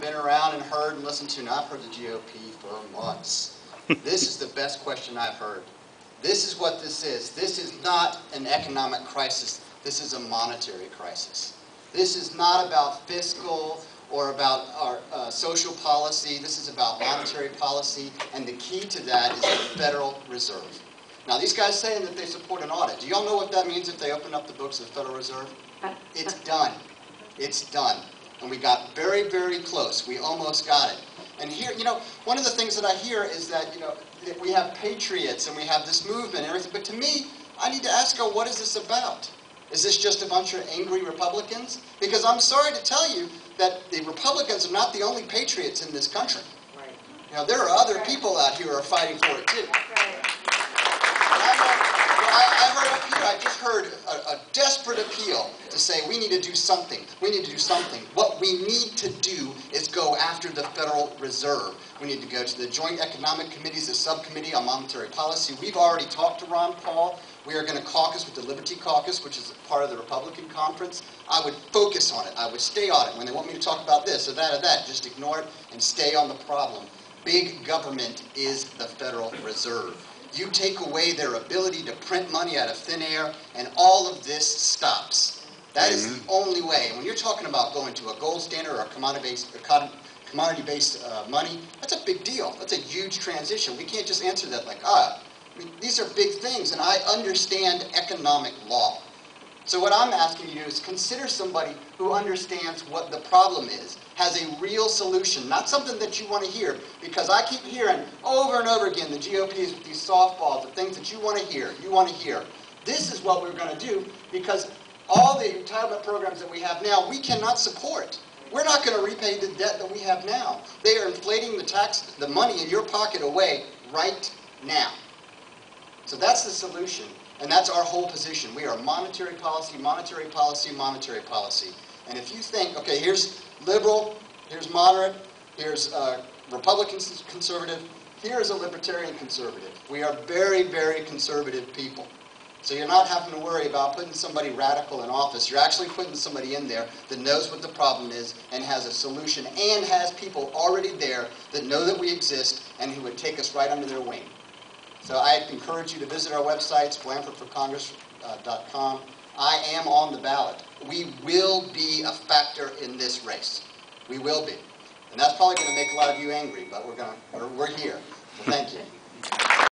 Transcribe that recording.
been around and heard and listened to, and I've heard the GOP for months. This is the best question I've heard. This is what this is. This is not an economic crisis. This is a monetary crisis. This is not about fiscal or about our social policy. This is about monetary policy, and the key to that is the Federal Reserve. Now, these guys saying that they support an audit. Do y'all know what that means if they open up the books of the Federal Reserve? It's done. It's done. And we got very, very close. We almost got it. And here, you know, one of the things that I hear is that, you know, that we have Patriots and we have this movement and everything. But to me, I need to ask her, what is this about? Is this just a bunch of angry Republicans? Because I'm sorry to tell you that the Republicans are not the only Patriots in this country. Right. You know, there are other people out here who are fighting for it too. I just heard a desperate appeal to say we need to do something. We need to do something. What we need to do is go after the Federal Reserve. We need to go to the Joint Economic Committees, the Subcommittee on Monetary Policy. We've already talked to Ron Paul. We are going to caucus with the Liberty Caucus, which is part of the Republican conference. I would focus on it. I would stay on it. When they want me to talk about this or that, just ignore it and stay on the problem. Big government is the Federal Reserve. You take away their ability to print money out of thin air, and all of this stops. That is the only way. And when you're talking about going to a gold standard or commodity-based money, that's a big deal. That's a huge transition. We can't just answer that like, I mean, these are big things, and I understand economic law. So what I'm asking you to do is consider somebody who understands what the problem is, has a real solution, not something that you want to hear, because I keep hearing over and over again the GOP is with these softballs, the things that you want to hear, This is what we're going to do, because all the entitlement programs that we have now, we cannot support. We're not going to repay the debt that we have now. They are inflating the money in your pocket away right now. So that's the solution. And that's our whole position. We are monetary policy, monetary policy, monetary policy. And if you think, okay, here's liberal, here's moderate, here's Republican conservative, here's a libertarian conservative. We are very, very conservative people. So you're not having to worry about putting somebody radical in office. You're actually putting somebody in there that knows what the problem is and has a solution and has people already there that know that we exist and who would take us right under their wing. So I encourage you to visit our websites, BlandfordForCongress.com. I am on the ballot. We will be a factor in this race. We will be. And that's probably going to make a lot of you angry, but we're here. Well, thank you.